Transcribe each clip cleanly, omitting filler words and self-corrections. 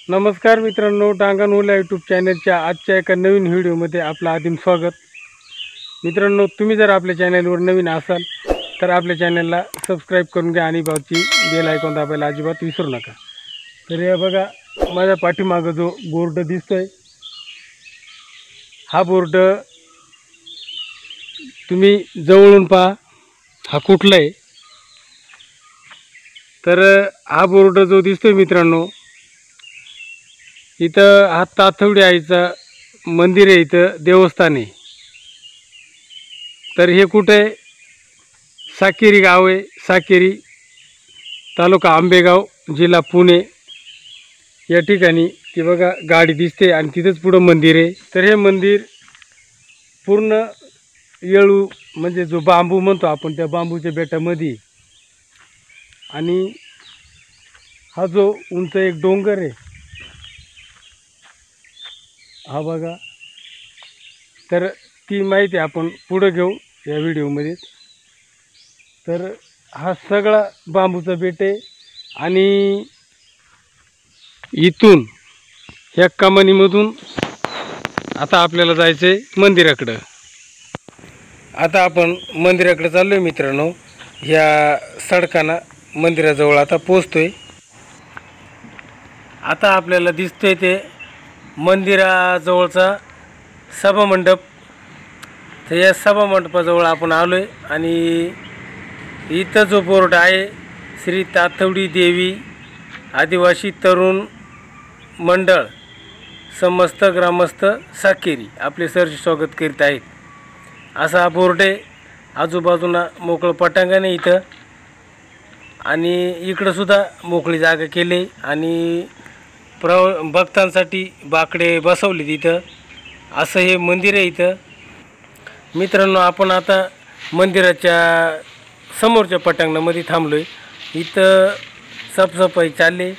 नमस्कार मित्रांनो, डांगा नोला यूट्यूब चॅनलच्या आजच्या एका नवीन व्हिडिओमध्ये आपलं आदिम स्वागत। मित्रांनो, तुम्ही जर आपल्या चॅनलवर नवीन असाल तर आपल्या चॅनलला सबस्क्राईब करून घ्या आणि बाजूची बेल आयकॉन दाबायला अजिबात विसरू नका। तर हे बघा, माझ्या पाठीमागं जो बोर्ड दिसतोय, हा बोर्ड तुम्ही जवळून पहा, हा कुठला आहे। तर हा बोर्ड जो दिसतोय मित्रांनो, इथं हा तातवडी आईचं मंदिर आहे, इथं देवस्थान आहे। तर हे कुठे आहे? साकेरी गाव आहे, साकेरी तालुका आंबेगाव जिल्हा पुणे या ठिकाणी। ती बघा गाडी दिसते आणि तिथंच पुढं मंदिर आहे। तर हे मंदिर पूर्ण येळू म्हणजे जो बांबू म्हणतो आपण, त्या बांबूच्या बेटामध्ये, आणि हा जो उंच एक डोंगर आहे, हा बघा। तर ती माहिती आपण पुढे घेऊ या व्हिडिओमध्ये। तर हा सगळा बांबूचा बेट आहे आणि इथून ह्या कमानीमधून आता आपल्याला जायचं आहे मंदिराकडं। आता आपण मंदिराकडे चाललोय मित्रांनो। ह्या सडकानं मंदिराजवळ आता पोहोचतोय। आता आपल्याला दिसतोय ते मंदिराजवळचा सभामंडप। तर या सभामंडपाजवळ आपण आलोय आणि इथं जो बोर्ड आहे, श्री तातवडी देवी आदिवासी तरुण मंडळ समस्त ग्रामस्थ साकेरी आपले सहर्ष स्वागत करीत आहेत, असा हा बोर्ड आहे। आजूबाजूला मोकळं पटांगण आहे इथं, आणि इकडं सुद्धा मोकळी जागा केली आणि भक्तांसाठी बाकडे बसवले तिथं, असं हे मंदिर आहे इथं। मित्रांनो, आपण आता मंदिराच्या समोरच्या पटांगणामध्ये थांबलोय। इथं साफसफाई चालली,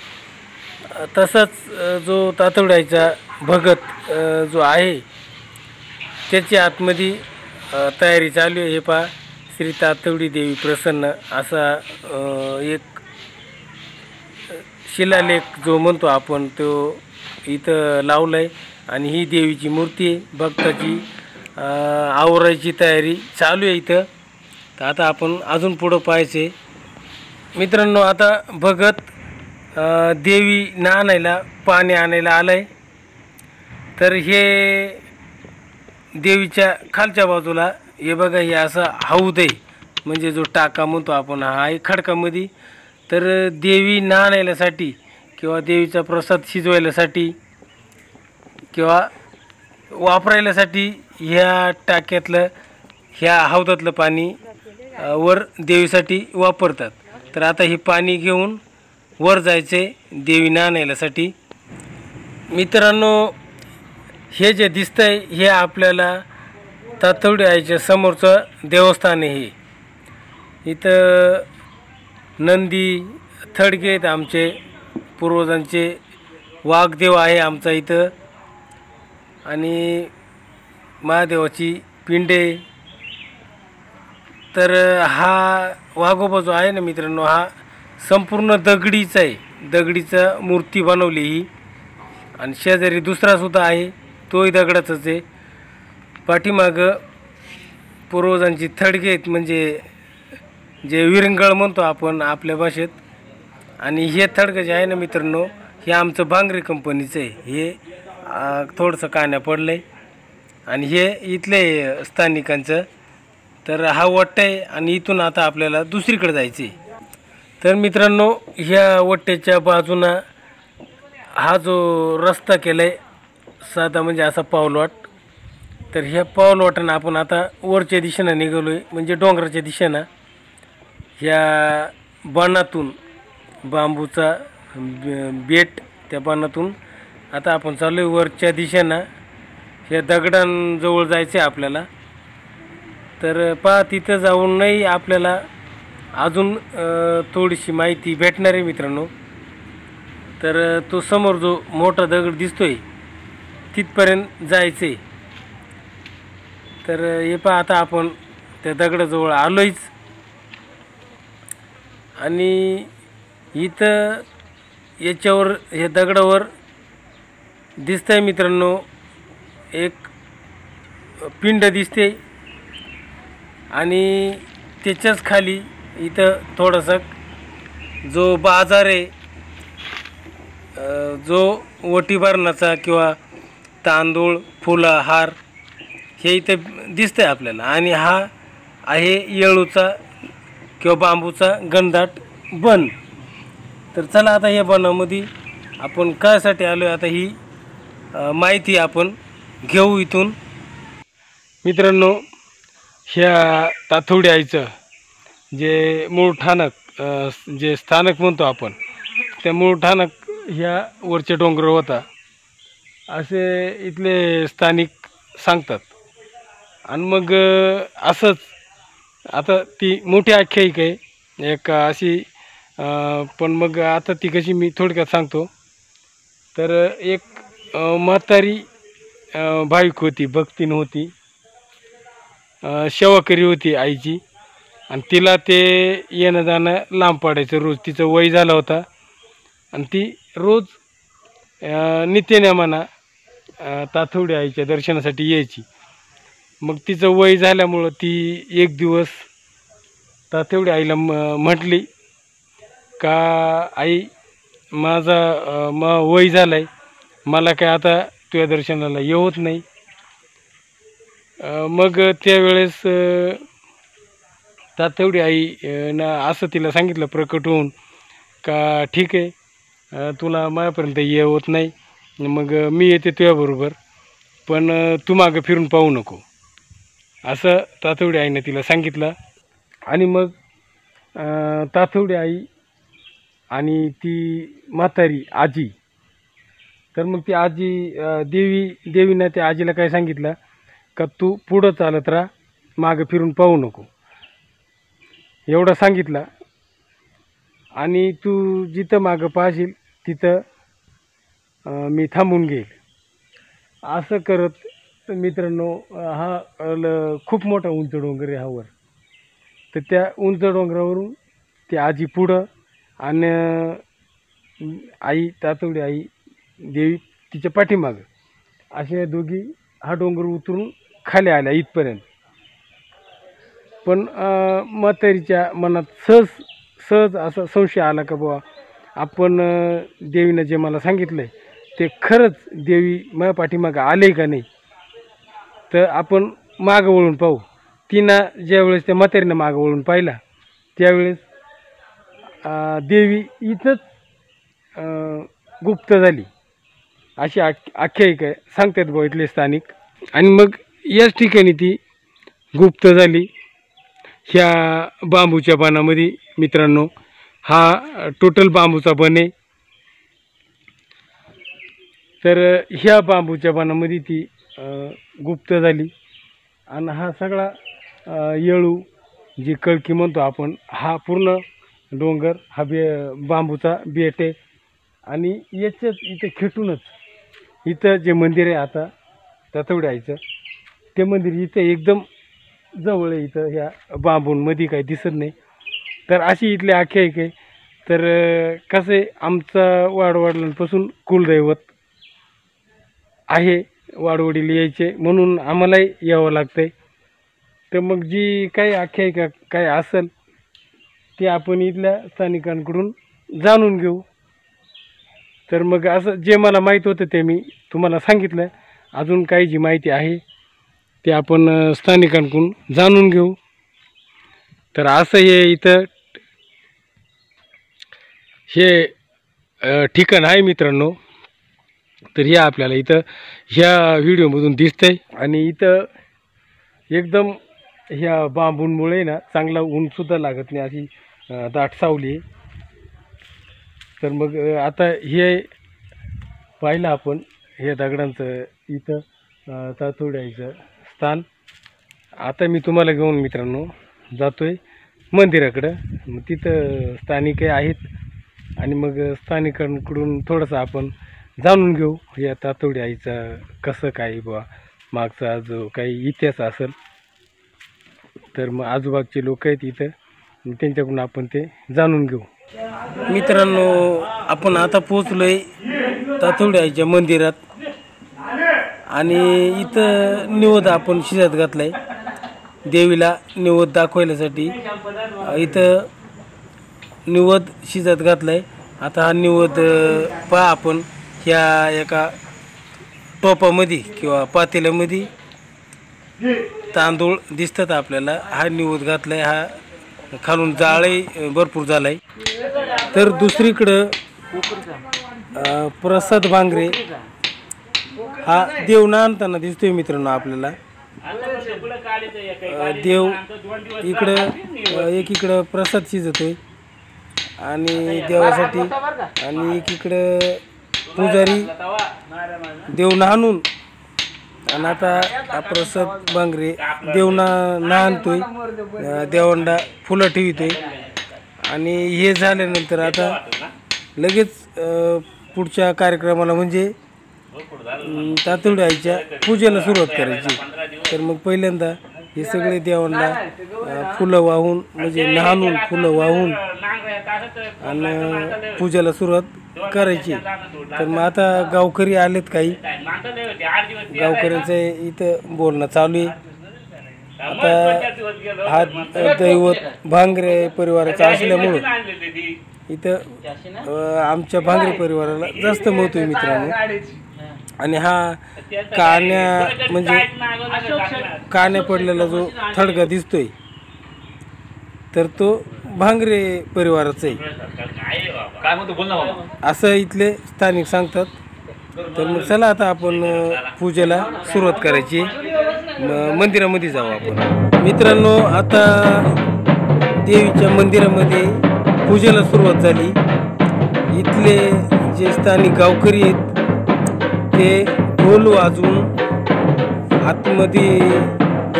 तसंच जो तातवड्याचा भगत जो आहे त्याची आतमध्ये तयारी चालू आहे। हे पहा, श्री तातवडी देवी प्रसन्न असा एक शिलालेख जो म्हणतो आपण, तो इथं लावलाय आणि ही देवीची मूर्ती आहे। भक्ताची आवरायची तयारी चालू आहे इथं। तर आता आपण अजून पुढं पाहायचे मित्रांनो। आता भगत देवी आणायला पाणी आणायला आलाय। तर हे देवीच्या खालच्या बाजूला हे बघा, हे असं हौद आहे, म्हणजे जो टाका म्हणतो आपण, हा आहे खडकामध्ये। तर देवी आणायलासाठी किंवा देवीचा प्रसाद शिजवायलासाठी किंवा वापरायलासाठी ह्या टाक्यातलं, ह्या हौदातलं पाणी वर देवीसाठी वापरतात। तर आता हे पाणी घेऊन वर जायचे देवी आणायलासाठी। मित्रांनो, हे जे दिसतंय हे आपल्याला तातवडी आईच्या समोरचं देवस्थान आहे। इथं नंदी थडगे आहेत, आमचे पूर्वजांचे वाघदेव आहे आमचा इथं, आणि महादेवाची पिंडे। तर हा वाघोबा जो आहे ना मित्रांनो, हा संपूर्ण दगडीचा आहे, दगडीचा मूर्ती बनवली ही। आणि शेजारी दुसरा सुद्धा आहे, तोही दगडाचाच आहे। पाठीमागं पूर्वजांची थडगे आहेत, म्हणजे जे विरंगळ म्हणतो आपण आपल्या भाषेत। आणि हे थडगं जे आहे ना मित्रांनो, हे आमचं भांगरे कंपनीचं आहे। हे थोडंसं कान्या पडलं आहे आणि हे इथले स्थानिकांचं। तर हा वट्टा आहे आणि इथून आता आपल्याला दुसरीकडे जायचं आहे। तर मित्रांनो, ह्या वट्ट्याच्या बाजूनं हा जो रस्ता केला आहे साधा, म्हणजे असा पाऊलवाट। तर ह्या पाऊलवाटानं आपण आता वरच्या दिशेनं निघालो आहे, म्हणजे डोंगराच्या दिशेनं। ह्या बाणातून, बांबूचा बेट, त्या बाणातून आता आपण चालू आहे वरच्या दिशेनं। ह्या दगडांजवळ जायचं आहे आपल्याला। तर पहा, तिथं जाऊनही आपल्याला अजून थोडीशी माहिती भेटणार आहे मित्रांनो। तर तो समोर जो मोठा दगड दिसतोय तिथपर्यंत जायचं आहे। तर हे पहा, आता आपण त्या दगडाजवळ आलोयच, आणि इथं याच्यावर, हे दगडावर दिसतंय मित्रांनो, एक पिंड दिसते आणि त्याच्याच खाली इथं थोडासा जो बाजार आहे, जो वटीभरणाचा किंवा तांदूळ, फुलं, हार हे इथं दिसतंय आपल्याला. आणि हा आहे येळूचा किंवा बांबूचा घनदाट बन. तर चला आता या बनामध्ये आपण कायसाठी आलो आहे आता ही माहिती आपण घेऊ इथून. मित्रांनो, ह्या ताथवडी आईचं जे मूळ ठाणक, जे स्थानक म्हणतो आपण, त्या मूळ ठाणक ह्या वरच्या डोंगरावर होता असे इथले स्थानिक सांगतात. आणि मग असंच आता ती मोठी आख्यायिका आहे एक अशी, पण मग आता ती कशी मी थोडक्यात सांगतो. तर एक म्हातारी भाविक होती, भक्तीन होती, सेवाकरी होती आईची. आणि तिला ते येणं जाणं लांब पडायचं रोज. तिचं वय झालं होता आणि ती रोज नित्यनेमानं ताथवडी आईच्या दर्शनासाठी यायची. मग तिचं वय झाल्यामुळं ती एक दिवस ताथवडी आईला म्हटली का, आई माझा वय झालं आहे, मला काय आता तुझ्या दर्शनाला ये होत नाही. मग त्यावेळेस ताथवडी आई ना असं तिला सांगितलं प्रकट होऊन का, ठीक आहे, तुला माझ्यापर्यंत ये होत नाही, मग मी येते तुझ्याबरोबर, पण तू मागं फिरून पाहू नको, असं ताथवडी आईनं तिला सांगितलं. आणि मग ताथवडी आई आणि ती म्हातारी आजी, तर मग ती आजी देवीनं त्या आजीला काय सांगितलं का, तू पुढं चालत राहा, मागं फिरून पाहू नको, एवढं सांगितलं. आणि तू जिथं मागं पाहशील तिथं मी थांबून घेईल. असं करत मित्रांनो, हा खूप मोठा उंच डोंगर आहे हा वर. तर त्या उंच डोंगरावरून ती आजी पुढं आणि आई ताथवडी आई देवी तिच्या पाठीमागं, अशा दोघी हा डोंगर उतरून खाली आल्या इथपर्यंत. पण म्हातारीच्या मनात सहज असा संशय आला का, बुवा आपण देवीनं जे मला सांगितलं आहे ते खरंच देवी माझ्या पाठीमागं आले का नाही, तर आपण मागं वळून पाहू. तिनं ज्यावेळेस त्या म्हातारीनं मागं वळून पाहिला त्यावेळेस देवी इथंच गुप्त झाली, अशी आख्यायिका सांगतात बुवा इथले स्थानिक. आणि मग याच ठिकाणी ती गुप्त झाली ह्या बांबूच्या बनामध्ये. मित्रांनो, हा टोटल बांबूचा बन आहे. तर ह्या बांबूच्या बनामध्ये ती गुप्त झाली. आणि हा सगळा येळू जी कळकी म्हणतो आपण, हा पूर्ण डोंगर हा बांबूचा बेट आहे. आणि याच्याच इथं खेटूनच इथं जे मंदिर आहे आता ताथवडी आईचं, ते मंदिर इथं एकदम जवळ आहे. इथं ह्या बांबूंमध्ये काही दिसत नाही. तर अशी इथली आख्यायिका आहे. तर कसं आहे, आमचा वाडवडिलांपासून कुलदैवत आहे, वाडवडील यायचे म्हणून आम्हालाही यावं लागतं आहे. तर मग जी काही आख्यायिका काय असेल ते आपण इथल्या स्थानिकांकडून जाणून घेऊ. तर मग असं जे मला माहीत होतं ते मी तुम्हाला सांगितलं. अजून काही जी माहिती आहे ते आपण स्थानिकांकडून जाणून घेऊ. तर असं हे इथं हे ठिकाण आहे मित्रांनो. तर हे आपल्याला इथं ह्या व्हिडिओमधून दिसतंय. आणि इथं एकदम ह्या बांबूंमुळे ना चांगला ऊनसुद्धा लागत नाही, अशी दाट सावली आहे. तर मग आता हे पाहिलं आपण हे दगडांचं इथं ताथवडी आईचं स्थान. आता मी तुम्हाला घेऊन मित्रांनो जातो आहे मंदिराकडं. मग तिथं स्थानिक आहेत आणि मग स्थानिकांकडून थोडंसं आपण जाणून घेऊ या ताथवडी आईचा कसं काय बुवा मागचा जो काही इतिहास असेल. तर मग आजूबाजूचे लोक आहेत इथं, त्यांच्याकडून आपण ते जाणून घेऊ. मित्रांनो, आपण आता पोचलो आहे ताथवडी आईच्या मंदिरात. आणि इथं निवद आपण शिजत घातलाय देवीला निवद दाखवण्यासाठी. इथं निवद शिजत घातलाय. आता हा निवद पहा आपण ह्या एका टोपामध्ये किंवा पातेल्यामध्ये तांदूळ दिसतात आपल्याला. हा निवद घातलाय. हा खालून जाळही भरपूर झालाय. तर दुसरीकडं प्रसाद भांगरे हा देव आणताना दिसतोय मित्रांनो आपल्याला. देव इकडं एकीकडं प्रसाद शिजतोय आणि देवासाठी, आणि एकीकडं पुजारी देव नाहून. आणि आता हा प्रसाद भांगरे देव नाहतोय, देवांना फुलं ठेवतोय. आणि हे झाल्यानंतर आता लगेच पुढच्या कार्यक्रमाला म्हणजे तातवडी आईच्या पूजेला सुरुवात करायची. तर मग पहिल्यांदा हे सगळे देवांना फुलं वाहून म्हणजे नहानून फुलं वाहून आणि पूजेला सुरुवात करायची. तर मग आता गावकरी आलेत, काही गावकऱ्यांचं इथं बोलणं चालू आहे. आता हा दैवत भांगरे परिवाराचा असल्यामुळं इथं आमच्या भांगरे परिवाराला जास्त महत्त्व आहे मित्रांनो. आणि हा कान्या म्हणजे कान्या पडलेला जो थडगा दिसतोय तर तो भांगरे परिवाराचा आहे असं इथले स्थानिक सांगतात. तर मग चला आता आपण पूजेला सुरुवात करायची. मंदिरामध्ये जाऊ आपण मित्रांनो. आता देवीच्या मंदिरामध्ये पूजेला सुरुवात झाली. इथले जे स्थानिक गावकरी आहेत ते ढोल वाजवून आतमध्ये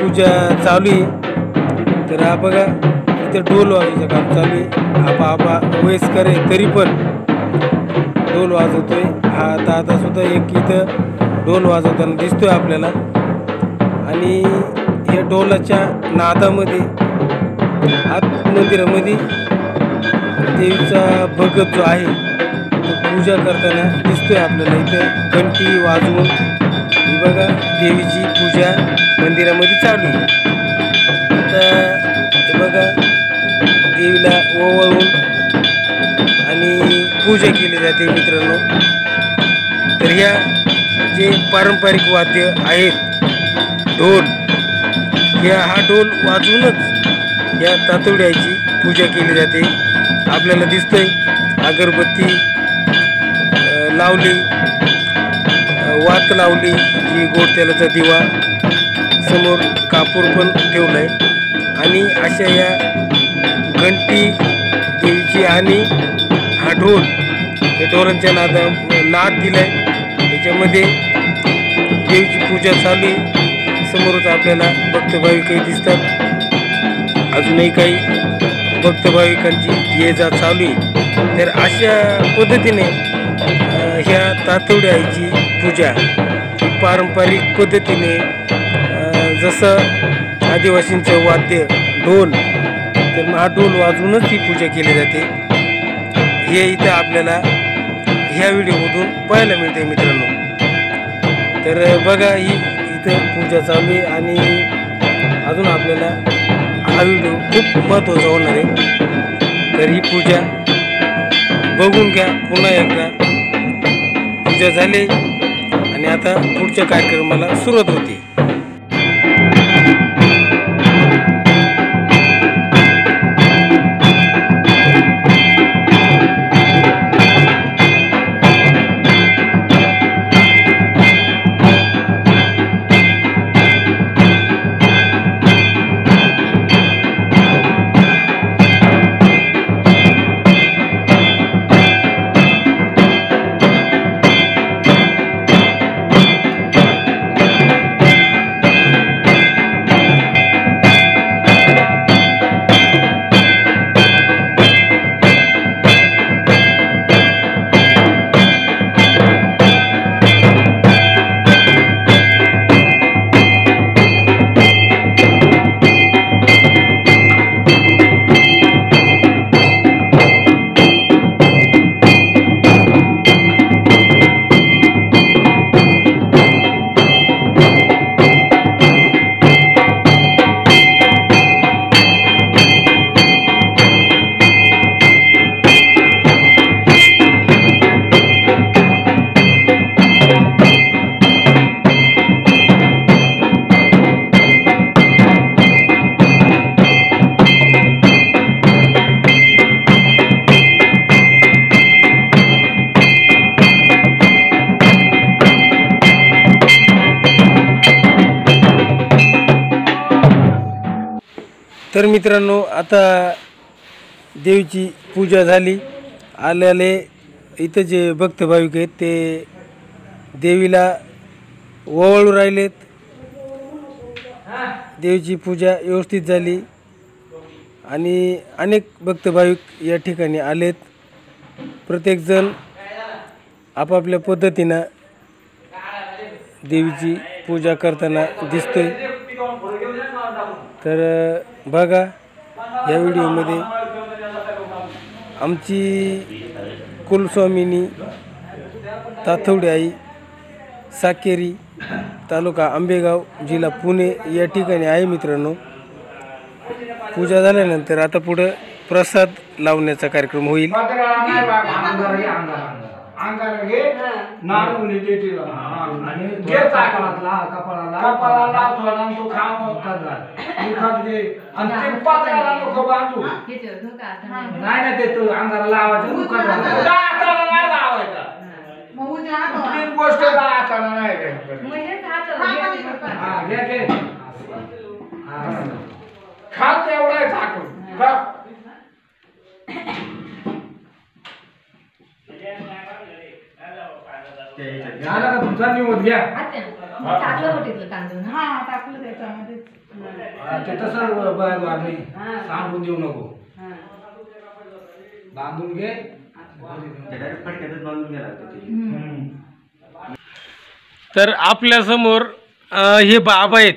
पूजा चालू आहे. तर हा बघा इथे ढोल वाजवायचं काम चालू आहे. आबा वयस्कर आहे तरी पण ढोल वाजवतोय. हा दादा सुद्धा एक इथं ढोल वाजवताना दिसतोय आपल्याला. आणि या ढोलाच्या नादामध्ये आत मंदिरामध्ये देवीचा भगत जो आहे तो पूजा करताना दिसतोय आपल्याला. इथं घंटी वाजवून ही बघा देवीची पूजा मंदिरामध्ये चालू आहे. आता हे बघा देवीला ओवाळून आणि पूजा केली जाते मित्रांनो. तर ह्या जे पारंपरिक वाद्य आहेत ढोल, हा ढोल वाजवूनच या तातवडी आईची पूजा केली जाते. आपल्याला दिसतंय अगरबत्ती लावली, वात लावली, जी गोड तेलाचा दिवा, समोर कापूर पण ठेवलाय. आणि अशा या घंटी देवीची आणि हा ढोल या ढोलांच्या नाद दिलाय. त्याच्यामध्ये देवीची पूजा चालू आहे. समोरच आपल्याला भक्त भाविकही दिसतात. अजूनही काही भक्त भाविकांची ये जा चालू आहे. तर अशा पद्धतीने ह्या तातवडी आईची पूजा ही पारंपरिक पद्धतीने जसं आदिवासींचं वाद्य ढोल, तर मग हा ढोल वाजवूनच ही पूजा केली जाते. हे इथं आपल्याला ह्या व्हिडिओमधून पाहायला मिळते मित्रांनो. तर बघा ही इथं पूजा चालू आहे आणि अजून आपल्याला हा व्हिडिओ खूप महत्त्वाचा होणार आहे. तर ही पूजा बघून घ्या पुन्हा एकदा. पूजा झाली आणि आता पुढच्या कार्यक्रमाला सुरुवात होती. तर मित्रांनो आता देवीची पूजा झाली. आलेले इथं जे भक्त भाविक आहेत ते देवीला ओवाळू राहिलेत. देवीची पूजा व्यवस्थित झाली आणि अनेक भक्त भाविक या ठिकाणी आलेत. प्रत्येकजण आपापल्या पद्धतीनं देवीची पूजा करताना दिसतोय. तर बघा या व्हिडिओमध्ये आमची कुलस्वामिनी तातवडी आई साकेरी तालुका आंबेगाव जिल्हा पुणे या ठिकाणी आहे मित्रांनो. पूजा झाल्यानंतर आता पुढं प्रसाद लावण्याचा कार्यक्रम होईल. खात एवढा झाकून झाला का तुमचा निवड घ्या. टाकलं बघितलं तांदूळ. हा टाकलं त्याच्यामध्ये. ते तसं वाढली सांगून देऊ नको. बांधून घे. तर आपल्या समोर हे बाबा आहेत.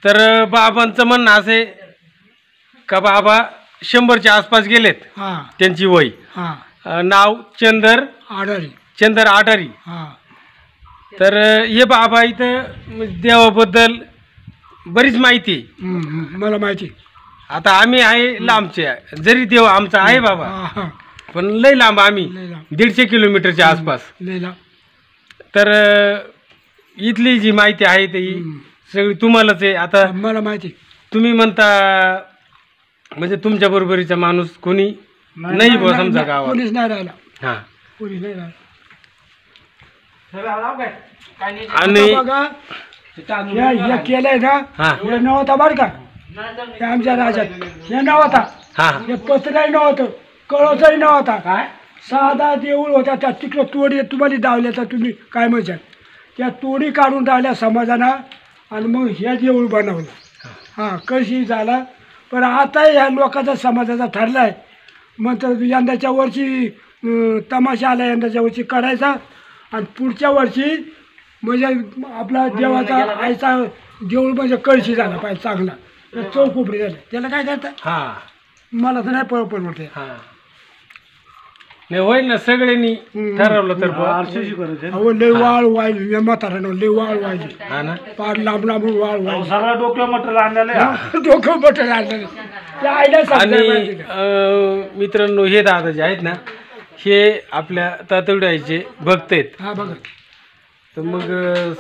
तर बाबांचं म्हणणं असं आहे का बाबा 100च्या आसपास गेलेत. त्यांची वय. नाव चंदर आडारी. तर हे बाबा इथं देवाबद्दल बरीच माहिती मला माहिती. आता आम्ही आहे लांबचे, जरी देव आमचा आहे बाबा पण लय लांब, आम्ही 150 किलोमीटरच्या आसपास. तर इथली जी माहिती आहे ती सगळी तुम्हालाच आहे. आता मला माहिती. तुम्ही म्हणता म्हणजे तुमच्या बरोबरीचा माणूस कोणी नाही बुवा समजा गावात. कोणीच नाही राहिला. हा कोणीच नाही राहिला. आणि केलंय ना हे नव्हता बरं का. हे आमच्या राज्यात हे नव्हता. हे पत्रही नव्हतं, कळसही नव्हता. काय साधा देऊळ होता. त्या तिकडं तोडी तुम्हाला दावल्या तर तुम्ही काय म्हणशाल. त्या तोडी काढून टाकल्या समाजानं आणि मग हे देऊळ बनवलं. हां कशी झाला. पण आता ह्या लोकांचा समाजाचा ठरला आहे. मग तर यंदाच्या वर्षी तमाशा आला, यंदाच्या वर्षी करायचा आणि पुढच्या वर्षी म्हणजे आपला देवाचा आईचा देऊळ म्हणजे कळशी झाला पाहिजे चांगला. चौकोपरी झालं त्याला काय करतात. मला तर नाही परवडते. नाही होईल ना सगळ्यांनी ठरवलं तर अहो लय वाळ वाहिली म्हाताऱ्यानं, लय वाळ वाहिली. हा ना. पार लांब लांबून वाळ वाहिली. सगळं डोक्यावर मटेरियल आणलेलं डोकं मटेरियल आणलेलं त्या आईला आणि मित्रांनो हे दादा जे आहेत ना हे आपल्या तातवडी आईचे भक्त आहेत. हा बघा. तर मग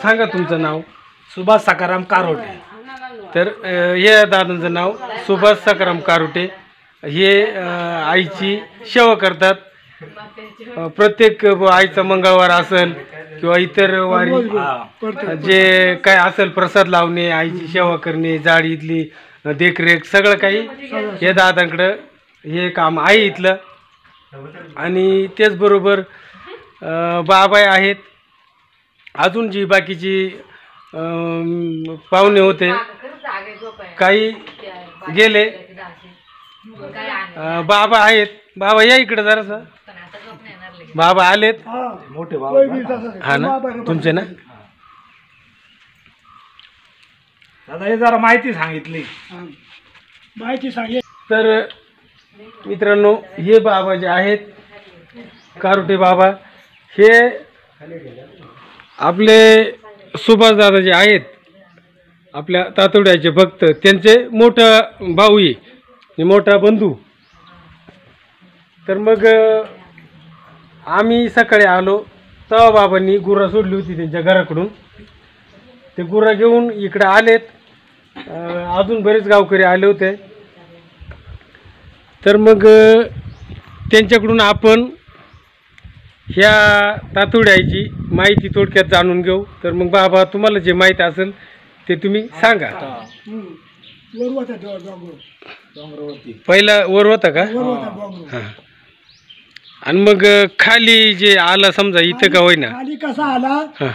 सांगा तुमचं नाव. सुभाष सकाराम कारोटे. तर हे दादांचं नाव सुभाष सकाराम कारोटे. हे आईची सेवा करतात. प्रत्येक आईचा मंगळवार असेल किंवा इतर वारी जे काय असेल प्रसाद लावणे, आईची सेवा करणे, जाळी इथली देखरेख सगळं काही हे दादांकडं हे काम आहे इथलं. आणि त्याचबरोबर बाबा आहेत. अजून जी बाकीची पाहुणे होते काही गेले. बाबा आहेत. बाबा या इकडे जरासा. बाबा आलेत. मोठे बाबा हा ना तुमचे ना. दादा हे जरा माहिती सांगितली. माहिती सांगे. तर मित्रांनो हे बाबा जे आहेत कारोटे बाबा हे आपले सुभाष दादा जे आहेत आपल्या तातवड्याचे भक्त त्यांचे मोठा भाऊ आहे, मोठा बंधू. तर मग आम्ही सकाळी आलो तेव्हा बाबांनी गुरा सोडली होती त्यांच्या घराकडून. ते गुरा घेऊन इकडे आलेत. अजून बरेच गावकरी आले होते. तर मग त्यांच्याकडून आपण ह्या तातवड्याची माहिती थोडक्यात जाणून घेऊ. तर मग बाबा तुम्हाला जे माहीत असेल ते तुम्ही सांगा. वर होता डोंगर डोंगरावरती पहिला वर होता का वर होता डोंगर. हा आणि मग खाली जे आला समजा इथं का होईना खाली कसा आला हा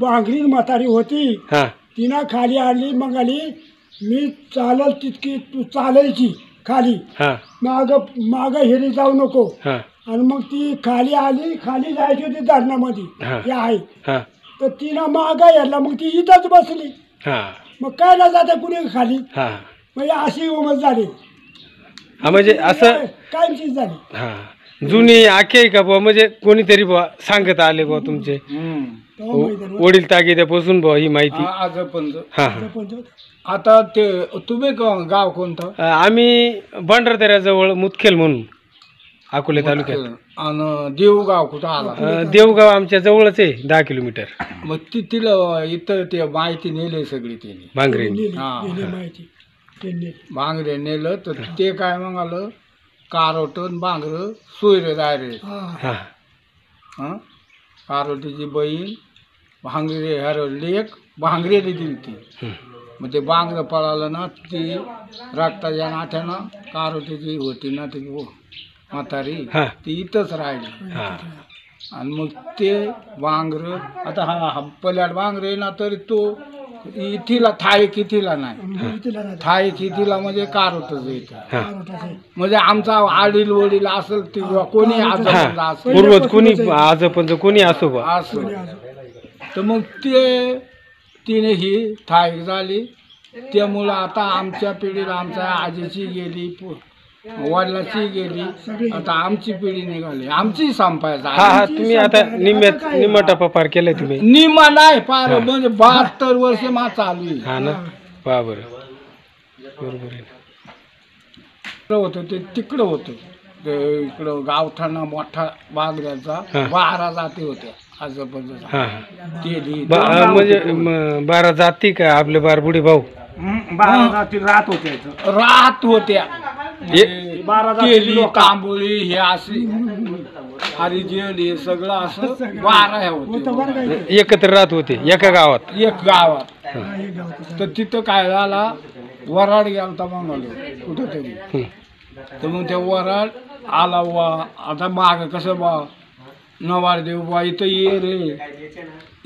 बांगरी म्हातारी होती हा तिनं खाली आणली मग आली मी चालल तितकी तू चालायची खाली हा माग माग हेरी जाऊ नको हा आणि मग ती खाली आली खाली जायची होती धरणामध्ये हा. हे आहे हा तर तिनं माग यायला मग ती इथंच बसली हा मग काय ना जाते कुणी खाली हा म्हणजे अशी उमत झाली हा म्हणजे असं कायमचीच झाली हा जुनी आख्यायिका बुवा म्हणजे कोणीतरी बुवा सांगत आले बुवा तुमचे तेव्हा माहिती आहे. वडील तागिद्यापासून बुवा ही माहिती आज पण हा हा सरपंच. आता ते तुम्ही गाव कोणतं आम्ही भंडारदऱ्याजवळ मुदखेल म्हणून अकोले तालुक्यात आणि देवगाव कुठं आला देवगाव आमच्या जवळच आहे 10 किलोमीटर मग तिला इथं ते माहिती नेली सगळी त्यांनी भांगरे नेली हा. नेली माहिती ते नेली. बांगरे नेलं तर ते काय मग आलं कारोटन बांगर सोयरे जायरे हा हा हं कारोटीची बहीण भांगरे हर लेक भांगरेली दिली ती हं. मग ते बांगरं पळालं ना ती रक्ताच्या नाठ्यानं कारोटीची होती ना ती म्हातारी हा. ती इथंच राहिली हा आणि मग ते वांगर आता हा पल्याड वांगरे ना तरी तो इथीला थाय कितीला नाही मग तिला राहते. थाय कितीला म्हणजे कारोटच येतं हा कारोटाचं आहे. म्हणजे आमचा आडील वडील असेल ते कोणी आजोबा हा असेल पूर्वज कोणी आज पण कोणी असो बा असं तर मग ते तिने ही थाय झाली त्यामुळं आता आमच्या पिढीला आमच्या आजीची गेली वडिलाची गेली आता आमची पिढी निघाली आमची संपायचा हा हा तुम्ही आता निम्मा टप्पा पार केलाय तुम्ही निमा नाही पार म्हणजे 72 वर्ष मा चालू आहे. हा ना पहा बरं बरोबर आहे तिकडं होतं ते तिकडं होतं ते इकडं गावठाणा मोठा बागऱ्याचा हा. 12 जाती होत्या आजोबाचा हा हा ते म्हणजे 12 जाती का आपले 12 बुढे भाऊ 12 जाती राहत होत्या ए- 12 केली तांबोळी हे अशी हरिजन हे सगळं असं 12 ह्या होतं होत्या बरं काय ते. एकत्र राहत होते एका गावात एक गावात हा, एक गाव होतं. तर तिथं काय झाला वराड गेलता मग आलो कुठंतरी हं. तर मग त्या वराड आला वा आता माग कसं बा नवार देव बा इथं ये रे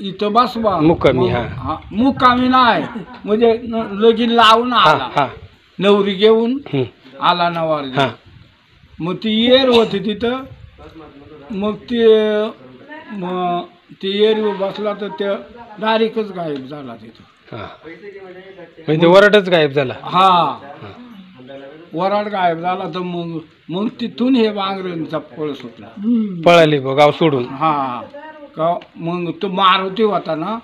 इथं बस बा मुक्कामी, मग- हा. हा, मुक्कामी नाही म्हणजे लगीन लावून हा आला हा नवरी घेऊन हं. आला नवार हा मग ती येर होती तिथं मग ते येरीवर बसला तर त्या डायरेक्टच गायब झाला तिथं हा म्हणजे वराडच गायब झाला हा वराड गायब झाला तर मग तिथून हे बांगरेंचा पळ सुटला हम्म. पळाले बा गाव सोडून हा का मग तो मारुती होता ना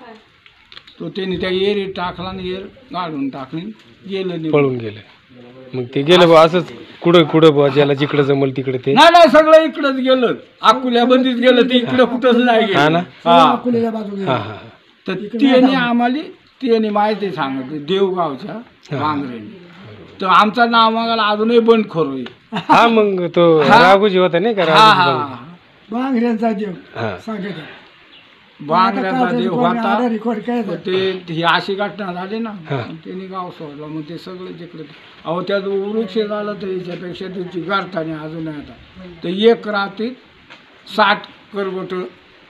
तो त्याने त्या एरी टाकला आणि एर गाडून टाकली गेलं निघून. पळून गेले मग ते गेलं बा असंच कुठं कुठं बा ज्याला जिकडं जमल तिकडे ते नाही सगळं इकडंच गेलं अकोल्या बंदीत गेलं ते इकडं कुठंच नाही हा ना? गेलं हा अकोल्याच्या बाजूला हा हा तर त्याने आम्हाला त्याने माहिती सांगितली देवगावच्या बांगरेने तर आमचा नाव मागायला अजूनही बंद करू हा मग तो राघोजी होता नाही का हा राघोजी हा बांगरे. बांगड्यांचा देव हा सांगत बांगऱ्याचा देव होता रेकॉर्ड काय तर ते ही अशी घटना झाली ना हा. मग त्यांनी गाव सोडलं मग ते सगळं जिकडे अहो त्यात वृक्ष झालं तर याच्यापेक्षा त्याची गारठाने अजून आहे आता तर एक रात्रीत 60 करबट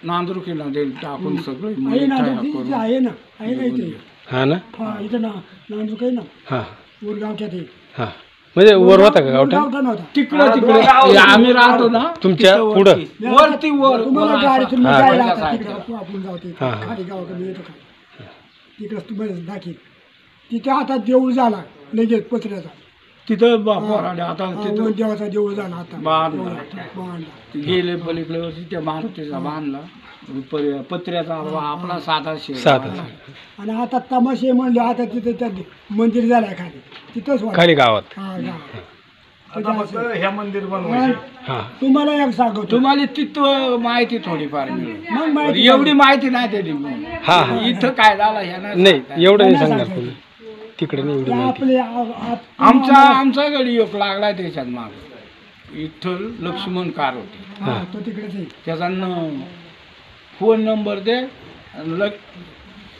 नांदुरकीला देईल टाकून सगळं आहे मीठ ना तयार ती- करून. ती आहे ना इथे हा ना इथं ना नांदूक आहे ना हा उरगावच्या ते हा म्हणजे वर होता का गावठा गावठा नव्हता तिकडं तिकडे आम्ही राहतो ना तुमच्या तिथं पुढं? वरती वर तुम्हाला वर गाडी असा. तुम्ही हा. काय वरच्या राहता साईडला. तिकडं आपण जाऊ ते हा, हा. खाली गावाकडे येतो का तिकडं तुम्हाला दाखील तिथे आता देऊळ झाला लगेच पत्र्याचा तिथं पोराडे आता तिथं देवाचा देऊळ झाला आता बांधला. बांधला गेले पलीकडे वर्षी त्या मारुतीचा बांधला पत्र्याचा आपला साधा शेड साधा आणि आता तमाशे म्हणले आता तिथे त्या मंदिर झालंय खाली तिथंच वाटतं. खाली गावात हा गाव. आता फक्त ह्या मंदिर बनवायचं हा तुम्हाला एक सांगतो तुम्हाला तिथं माहिती थोडीफार मिळेल मग पण माहिती एवढी माहिती नाही त्याची हा, हा. इथं काय झालं ह्यानं नाही एवढं नाही नाही सांगणार सांगता तुम्ही तिकडे नाही एवढी ते माहिती आपले आमचा गडी योग लागलाय त्याच्यात माग विठ्ठल लक्ष्मण कारोटे हा तो तिकडेच आहे त्याचा फोन नंबर दे आणि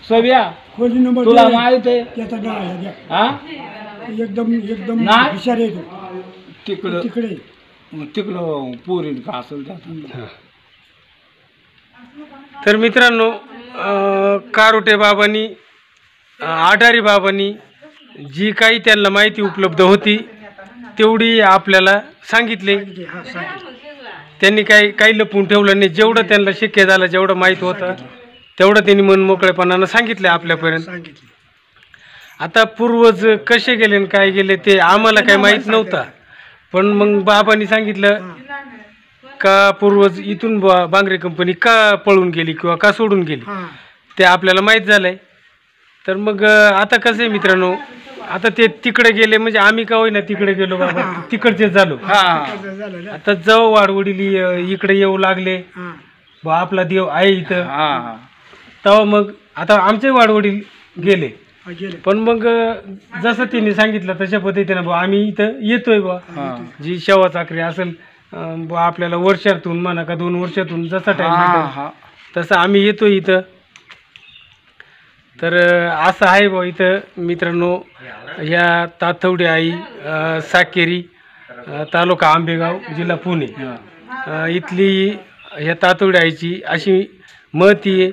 सव्या खोली नंबर तुला दोन. माहित आहे त्याचा नाव आहे घ्या. हा एकदम एकदम नाही. हुशार आहे तो. तिकडं तिकडे तिकडं पुरी का असेल त्याचा तर मित्रांनो कारोटे बाबांनी आढारी बाबांनी जी काही त्यांना माहिती उपलब्ध होती तेवढी आपल्याला सांगितली. हा सांगितलं. त्यांनी काही लपवून ठेवलं नाही. जेवढं त्यांना शक्य झालं, जेवढं माहीत होतं तेवढं त्यांनी मनमोकळेपणानं सांगितलं आपल्यापर्यंत. सांगितलं. आता पूर्वज कसे गेले आणि काय गेले ते आम्हाला काही माहीत नव्हतं. पण मग बाबांनी सांगितलं का पूर्वज इथून बांगरे कंपनी का पळून गेली किंवा का सोडून गेली हा ते आपल्याला माहीत झालंय. तर मग आता कसं आहे मित्रांनो, आता ते तिकडे गेले म्हणजे आम्ही का होईना तिकडे गेलो बाबा, तिकडचे झालो. हा असं झालं ना. आता जाऊ वाडवडील इकडे येऊ लागले, हा बा आपला देव आहे इथं. हा तेव्हा मग आता आमचे वाडवडील गेले. हा, गेले. पण मग जसं त्यांनी सांगितलं तशा पद्धतीनं बा आम्ही इथं येतोय बा. हा जी शेवा चाकरी असेल बा आपल्याला वर्षातून म्हणा का 2 वर्षातून जसा टाइम हा तसं आम्ही येतोय इथं. तर असं आहे बा इथं मित्रांनो. ह्या तातवडी आई साकेरी तालुका आंबेगाव जिल्हा पुणे इथली ह्या तातवडी आईची अशी महती आहे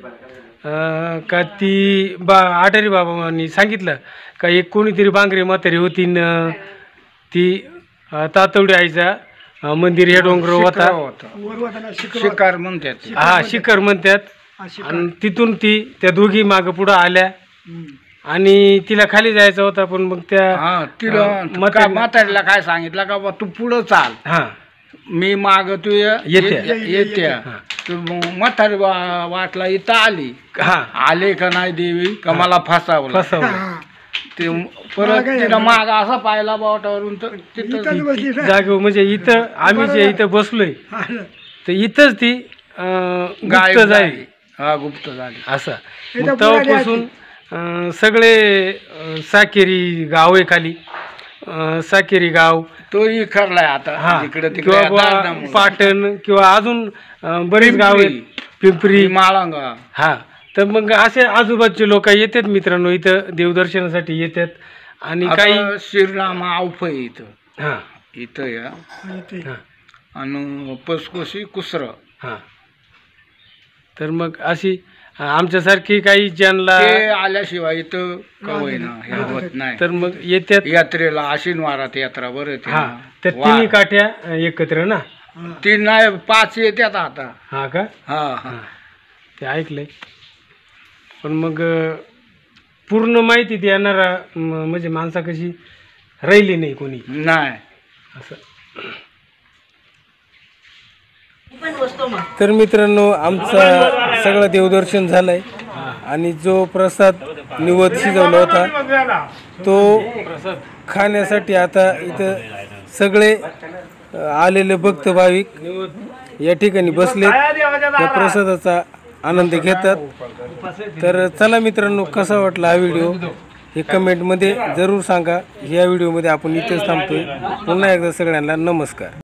का ती आढारी बाबांनी सांगितलं का एक कोणीतरी बांगरे म्हातारी होती न ती तातवडी आईचा मंदिर हे डोंगर होता. वर होताना शिकार म्हणतात. हा शिखर म्हणतात. आणि तिथून ती त्या दोघी मागं पुढं आल्या आणि तिला खाली जायचा होता. पण मग त्या हा तिला म्हातारीला काय सांगितलं का बा तू पुढं चाल, हा मी माग तू येते. म्हातारी वाटला इथं आली, हा आले का नाही देवी का मला फसावलं. फसवलं ते परत तिला माग असा पाहिला बोटावरून तर तिथं जागेवर म्हणजे इथं आम्ही जे इथं बसलोय तर इथंच ती गुप्त जाईल. हा गुप्त झाली. असं मग तेव्हापासून सगळे साकेरी गाव आहे खाली. साकेरी गाव तोही खरलाय आता. हा तिकडे किंवा तिकडे पाटण किंवा अजून बरेच गाव आहेत. पिंपरी माळंगा. हा तर मग असे आजूबाजूचे लोक येतात मित्रांनो इथं देवदर्शनासाठी येतात. आणि काही श्रीरामा आउफ आहे इथं. हा इथं या हा आणि पसकोशी कुसर. हा तर मग अशी आमच्यासारखी काही ज्यांना ते आल्याशिवाय इथं कवयना हे होत नाही. तर मग येतात. यात्रेला आश्विन वारात यात्रा बरं हा त्या तिन्ही काठ्या एकत्र ना. 3 नाही 5 येतात आता. हा का हा हा ते ऐकलंय. पण मग पूर्ण माहिती देणारा म्हणजे माणसा कशी राहिली नाही कोणी नाही. असं. तर मित्रांनो आमचं सगळं देवदर्शन झालंय आणि जो प्रसाद निवद शिजवला होता तो खाण्यासाठी आता इथं सगळे आलेले भक्त भाविक या ठिकाणी बसले त्या प्रसादाचा आनंद घेतात. तर चला मित्रांनो कसा वाटला हा व्हिडिओ हे कमेंटमध्ये जरूर सांगा. या व्हिडिओमध्ये आपण इथेच थांबतोय. पुन्हा एकदा सगळ्यांना नमस्कार.